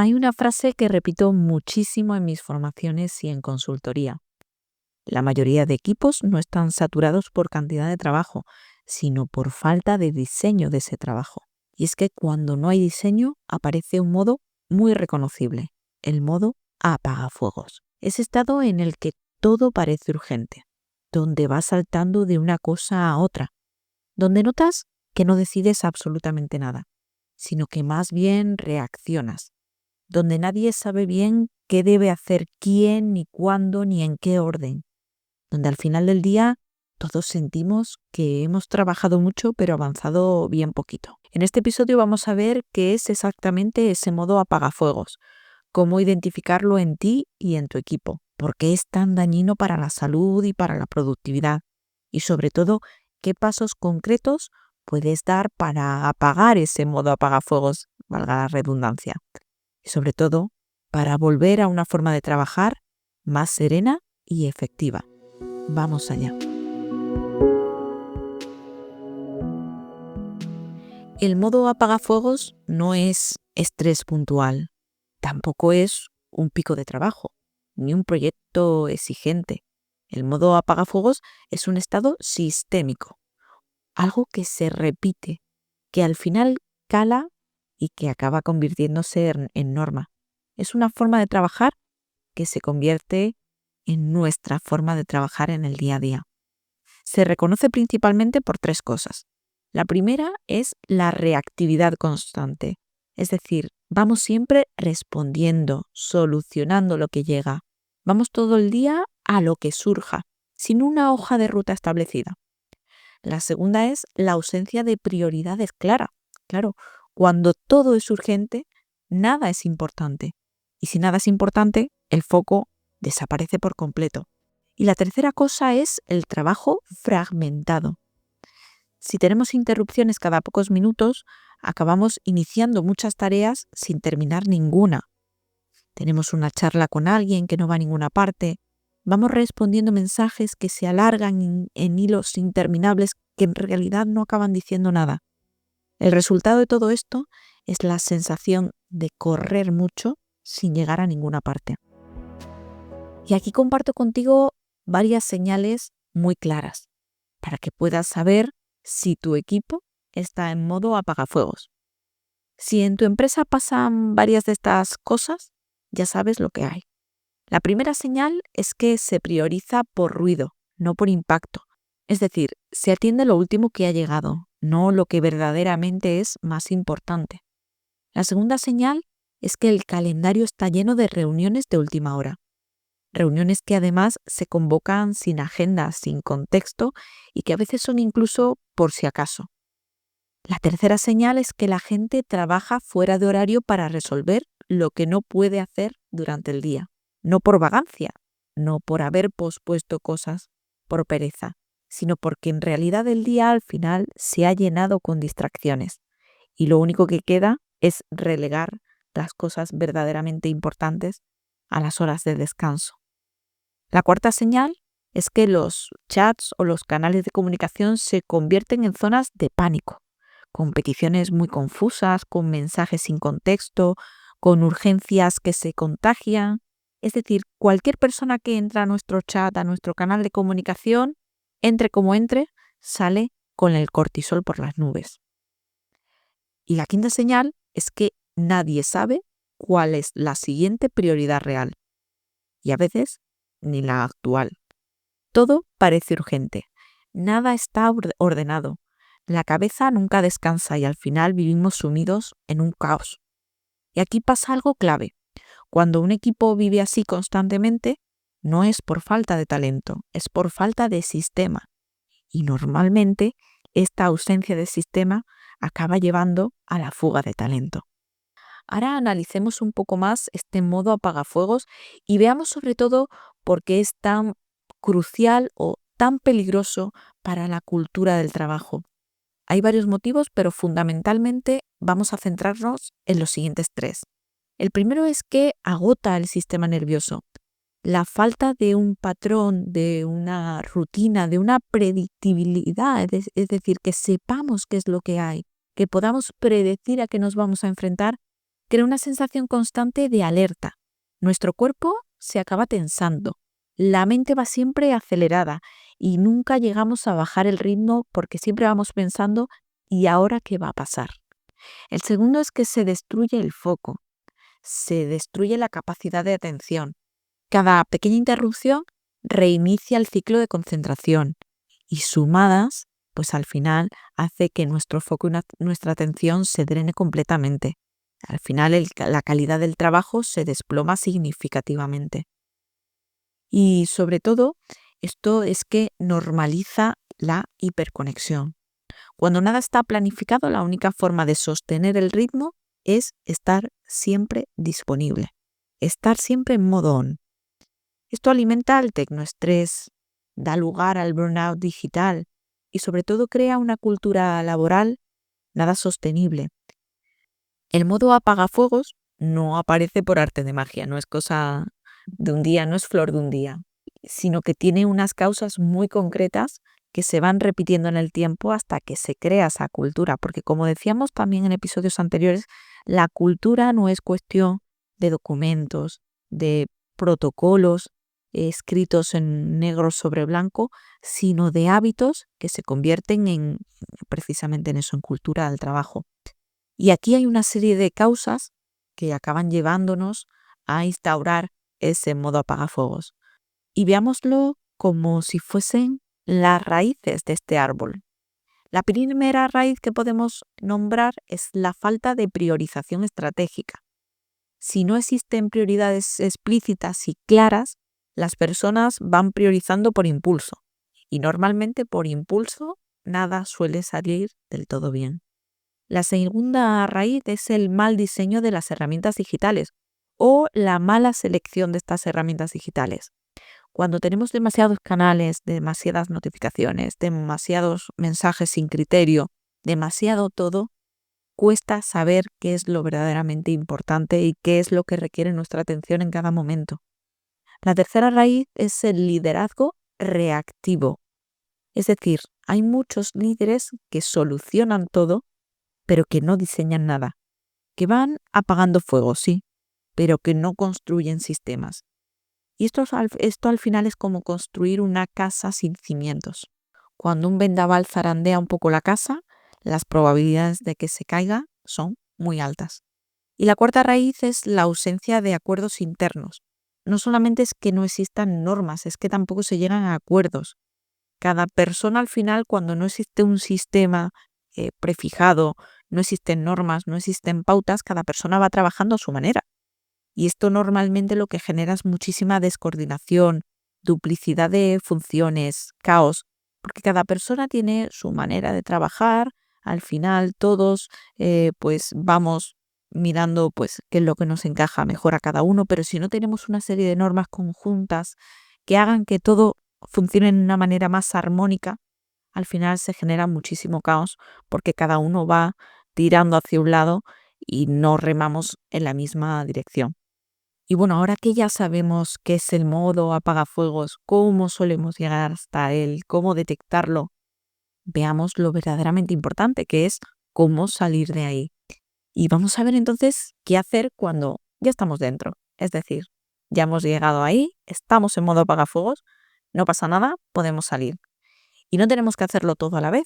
Hay una frase que repito muchísimo en mis formaciones y en consultoría. La mayoría de equipos no están saturados por cantidad de trabajo, sino por falta de diseño de ese trabajo. Y es que cuando no hay diseño aparece un modo muy reconocible, el modo apagafuegos. Ese estado en el que todo parece urgente, donde vas saltando de una cosa a otra, donde notas que no decides absolutamente nada, sino que más bien reaccionas, donde nadie sabe bien qué debe hacer quién, ni cuándo, ni en qué orden, donde al final del día todos sentimos que hemos trabajado mucho pero avanzado bien poquito. En este episodio vamos a ver qué es exactamente ese modo apagafuegos, cómo identificarlo en ti y en tu equipo, por qué es tan dañino para la salud y para la productividad, y sobre todo, qué pasos concretos puedes dar para apagar ese modo apagafuegos, valga la redundancia. Y sobre todo, para volver a una forma de trabajar más serena y efectiva. Vamos allá. El modo apagafuegos no es estrés puntual, tampoco es un pico de trabajo, ni un proyecto exigente. El modo apagafuegos es un estado sistémico, algo que se repite, que al final cala y que acaba convirtiéndose en norma. Es una forma de trabajar que se convierte en nuestra forma de trabajar en el día a día. Se reconoce principalmente por tres cosas. La primera es la reactividad constante, es decir, vamos siempre respondiendo, solucionando lo que llega. Vamos todo el día a lo que surja, sin una hoja de ruta establecida. La segunda es la ausencia de prioridades claras. Claro, cuando todo es urgente, nada es importante. Y si nada es importante, el foco desaparece por completo. Y la tercera cosa es el trabajo fragmentado. Si tenemos interrupciones cada pocos minutos, acabamos iniciando muchas tareas sin terminar ninguna. Tenemos una charla con alguien que no va a ninguna parte. Vamos respondiendo mensajes que se alargan en hilos interminables que en realidad no acaban diciendo nada. El resultado de todo esto es la sensación de correr mucho sin llegar a ninguna parte. Y aquí comparto contigo varias señales muy claras para que puedas saber si tu equipo está en modo apagafuegos. Si en tu empresa pasan varias de estas cosas, ya sabes lo que hay. La primera señal es que se prioriza por ruido, no por impacto. Es decir, se atiende lo último que ha llegado, no lo que verdaderamente es más importante. La segunda señal es que el calendario está lleno de reuniones de última hora. Reuniones que además se convocan sin agenda, sin contexto y que a veces son incluso por si acaso. La tercera señal es que la gente trabaja fuera de horario para resolver lo que no puede hacer durante el día. No por vagancia, no por haber pospuesto cosas por pereza, sino porque en realidad el día al final se ha llenado con distracciones y lo único que queda es relegar las cosas verdaderamente importantes a las horas de descanso. La cuarta señal es que los chats o los canales de comunicación se convierten en zonas de pánico, con peticiones muy confusas, con mensajes sin contexto, con urgencias que se contagian. Es decir, cualquier persona que entra a nuestro chat, a nuestro canal de comunicación, entre como entre, sale con el cortisol por las nubes. Y la quinta señal es que nadie sabe cuál es la siguiente prioridad real. Y a veces ni la actual. Todo parece urgente. Nada está ordenado. La cabeza nunca descansa y al final vivimos sumidos en un caos. Y aquí pasa algo clave. Cuando un equipo vive así constantemente, no es por falta de talento, es por falta de sistema. Y normalmente esta ausencia de sistema acaba llevando a la fuga de talento. Ahora analicemos un poco más este modo apagafuegos y veamos sobre todo por qué es tan crucial o tan peligroso para la cultura del trabajo. Hay varios motivos, pero fundamentalmente vamos a centrarnos en los siguientes tres. El primero es que agota el sistema nervioso. La falta de un patrón, de una rutina, de una predictibilidad, es decir, que sepamos qué es lo que hay, que podamos predecir a qué nos vamos a enfrentar, crea una sensación constante de alerta. Nuestro cuerpo se acaba tensando, la mente va siempre acelerada y nunca llegamos a bajar el ritmo porque siempre vamos pensando ¿y ahora qué va a pasar? El segundo es que se destruye el foco, se destruye la capacidad de atención. Cada pequeña interrupción reinicia el ciclo de concentración y sumadas, pues al final hace que nuestro foco y nuestra atención se drene completamente. Al final la calidad del trabajo se desploma significativamente. Y sobre todo, esto es que normaliza la hiperconexión. Cuando nada está planificado, la única forma de sostener el ritmo es estar siempre disponible, estar siempre en modo on. Esto alimenta el tecnoestrés, da lugar al burnout digital y sobre todo crea una cultura laboral nada sostenible. El modo apagafuegos no aparece por arte de magia, no es cosa de un día, no es flor de un día, sino que tiene unas causas muy concretas que se van repitiendo en el tiempo hasta que se crea esa cultura, porque como decíamos también en episodios anteriores, la cultura no es cuestión de documentos, de protocolos escritos en negro sobre blanco, sino de hábitos que se convierten precisamente en eso, en cultura del trabajo. Y aquí hay una serie de causas que acaban llevándonos a instaurar ese modo apagafuegos. Y veámoslo como si fuesen las raíces de este árbol. La primera raíz que podemos nombrar es la falta de priorización estratégica. Si no existen prioridades explícitas y claras, las personas van priorizando por impulso. Y normalmente por impulso nada suele salir del todo bien. La segunda raíz es el mal diseño de las herramientas digitales o la mala selección de estas herramientas digitales. Cuando tenemos demasiados canales, demasiadas notificaciones, demasiados mensajes sin criterio, demasiado todo, cuesta saber qué es lo verdaderamente importante y qué es lo que requiere nuestra atención en cada momento. La tercera raíz es el liderazgo reactivo. Es decir, hay muchos líderes que solucionan todo, pero que no diseñan nada, que van apagando fuego, sí, pero que no construyen sistemas. Y esto al final es como construir una casa sin cimientos. Cuando un vendaval zarandea un poco la casa, las probabilidades de que se caiga son muy altas. Y la cuarta raíz es la ausencia de acuerdos internos. No solamente es que no existan normas, es que tampoco se llegan a acuerdos. Cada persona al final, cuando no existe un sistema prefijado, no existen normas, no existen pautas, cada persona va trabajando a su manera. Y esto normalmente lo que genera es muchísima descoordinación, duplicidad de funciones, caos, porque cada persona tiene su manera de trabajar. Al final todos pues vamos mirando pues qué es lo que nos encaja mejor a cada uno, pero si no tenemos una serie de normas conjuntas que hagan que todo funcione de una manera más armónica, al final se genera muchísimo caos porque cada uno va tirando hacia un lado y no remamos en la misma dirección. Y bueno, ahora que ya sabemos qué es el modo apagafuegos, cómo solemos llegar hasta él, cómo detectarlo, veamos lo verdaderamente importante, que es cómo salir de ahí. Y vamos a ver entonces qué hacer cuando ya estamos dentro. Es decir, ya hemos llegado ahí, estamos en modo apagafuegos, no pasa nada, podemos salir. Y no tenemos que hacerlo todo a la vez,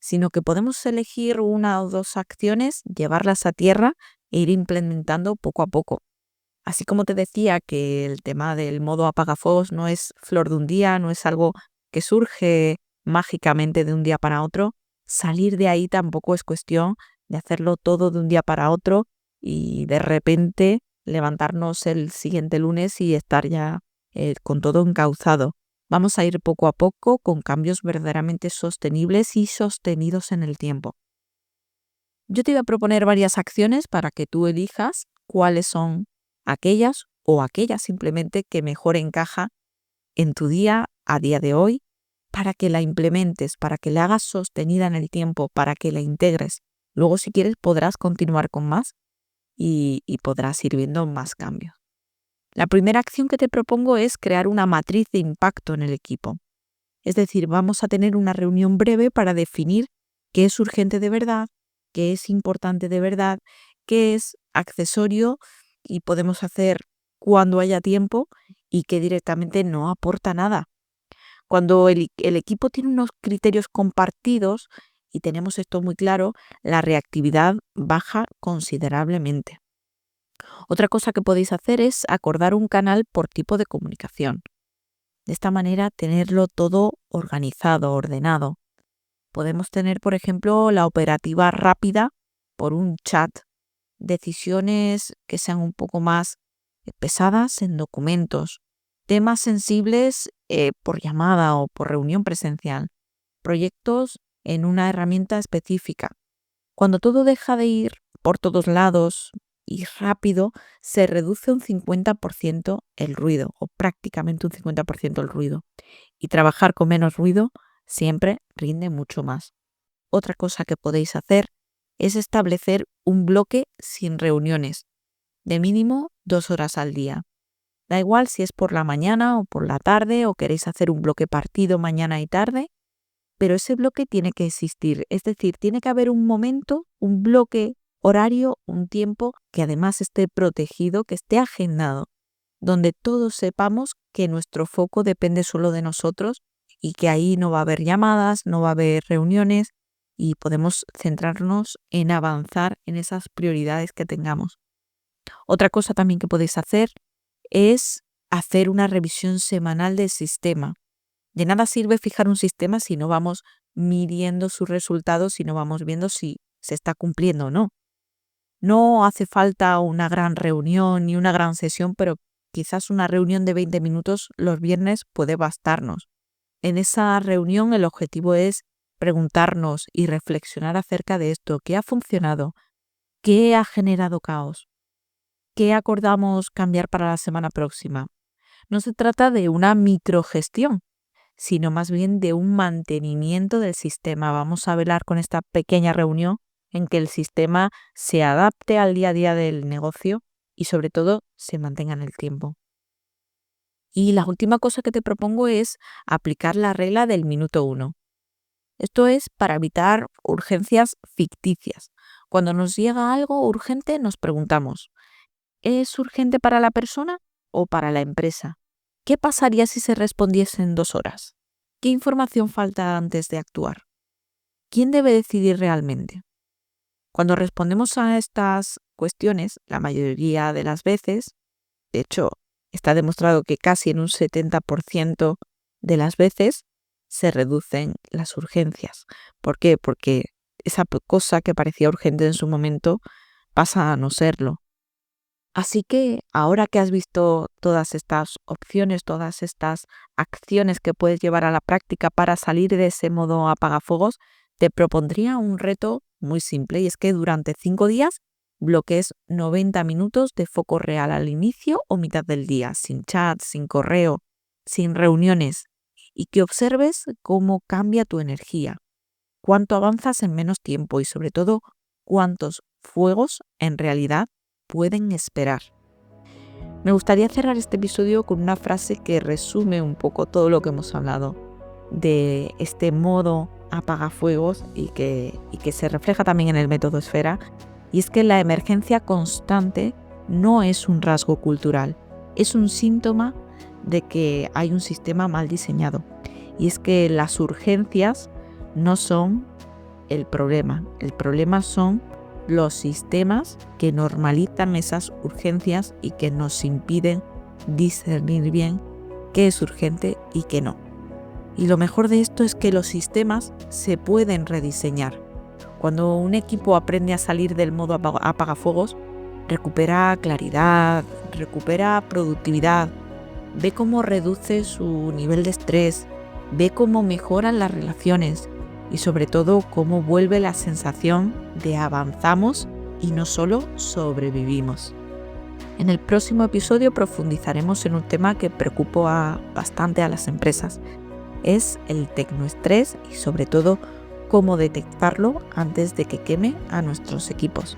sino que podemos elegir una o dos acciones, llevarlas a tierra e ir implementando poco a poco. Así como te decía que el tema del modo apagafuegos no es flor de un día, no es algo que surge mágicamente de un día para otro, salir de ahí tampoco es cuestión de hacerlo todo de un día para otro y de repente levantarnos el siguiente lunes y estar ya con todo encauzado. Vamos a ir poco a poco con cambios verdaderamente sostenibles y sostenidos en el tiempo. Yo te iba a proponer varias acciones para que tú elijas cuáles son aquellas o aquellas simplemente que mejor encaja en tu día a día de hoy para que la implementes, para que la hagas sostenida en el tiempo, para que la integres. Luego, si quieres, podrás continuar con más y podrás ir viendo más cambios. La primera acción que te propongo es crear una matriz de impacto en el equipo. Es decir, vamos a tener una reunión breve para definir qué es urgente de verdad, qué es importante de verdad, qué es accesorio y podemos hacer cuando haya tiempo y que directamente no aporta nada. Cuando el equipo tiene unos criterios compartidos y tenemos esto muy claro, la reactividad baja considerablemente. Otra cosa que podéis hacer es acordar un canal por tipo de comunicación. De esta manera, tenerlo todo organizado, ordenado. Podemos tener, por ejemplo, la operativa rápida por un chat, decisiones que sean un poco más pesadas en documentos, temas sensibles por llamada o por reunión presencial, proyectos en una herramienta específica. Cuando todo deja de ir por todos lados y rápido, se reduce un 50% el ruido, o prácticamente un 50% el ruido. Y trabajar con menos ruido siempre rinde mucho más. Otra cosa que podéis hacer es establecer un bloque sin reuniones, de mínimo 2 horas al día. Da igual si es por la mañana o por la tarde o queréis hacer un bloque partido mañana y tarde, pero ese bloque tiene que existir. Es decir, tiene que haber un momento, un bloque horario, un tiempo que además esté protegido, que esté agendado, donde todos sepamos que nuestro foco depende solo de nosotros y que ahí no va a haber llamadas, no va a haber reuniones y podemos centrarnos en avanzar en esas prioridades que tengamos. Otra cosa también que podéis hacer es hacer una revisión semanal del sistema. De nada sirve fijar un sistema si no vamos midiendo sus resultados y no vamos viendo si se está cumpliendo o no. No hace falta una gran reunión ni una gran sesión, pero quizás una reunión de 20 minutos los viernes puede bastarnos. En esa reunión el objetivo es preguntarnos y reflexionar acerca de esto. ¿Qué ha funcionado? ¿Qué ha generado caos? ¿Qué acordamos cambiar para la semana próxima? No se trata de una microgestión, sino más bien de un mantenimiento del sistema. Vamos a velar con esta pequeña reunión en que el sistema se adapte al día a día del negocio y sobre todo se mantenga en el tiempo. Y la última cosa que te propongo es aplicar la regla del minuto 1. Esto es para evitar urgencias ficticias. Cuando nos llega algo urgente nos preguntamos, ¿es urgente para la persona o para la empresa? ¿Qué pasaría si se respondiese en 2 horas? ¿Qué información falta antes de actuar? ¿Quién debe decidir realmente? Cuando respondemos a estas cuestiones, la mayoría de las veces, de hecho, está demostrado que casi en un 70% de las veces se reducen las urgencias. ¿Por qué? Porque esa cosa que parecía urgente en su momento pasa a no serlo. Así que ahora que has visto todas estas opciones, todas estas acciones que puedes llevar a la práctica para salir de ese modo apagafuegos, te propondría un reto muy simple y es que durante 5 días bloquees 90 minutos de foco real al inicio o mitad del día, sin chat, sin correo, sin reuniones, y que observes cómo cambia tu energía, cuánto avanzas en menos tiempo y sobre todo cuántos fuegos en realidad pueden esperar. Me gustaría cerrar este episodio con una frase que resume un poco todo lo que hemos hablado de este modo apagafuegos y que se refleja también en el método Esfera, y es que la emergencia constante no es un rasgo cultural, es un síntoma de que hay un sistema mal diseñado, y es que las urgencias no son el problema son los sistemas que normalizan esas urgencias y que nos impiden discernir bien qué es urgente y qué no. Y lo mejor de esto es que los sistemas se pueden rediseñar. Cuando un equipo aprende a salir del modo apagafuegos, recupera claridad, recupera productividad, ve cómo reduce su nivel de estrés, ve cómo mejoran las relaciones y sobre todo cómo vuelve la sensación de avanzamos y no solo sobrevivimos. En el próximo episodio profundizaremos en un tema que preocupa bastante a las empresas. Es el tecnoestrés y sobre todo cómo detectarlo antes de que queme a nuestros equipos.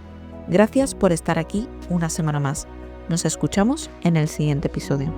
Gracias por estar aquí una semana más. Nos escuchamos en el siguiente episodio.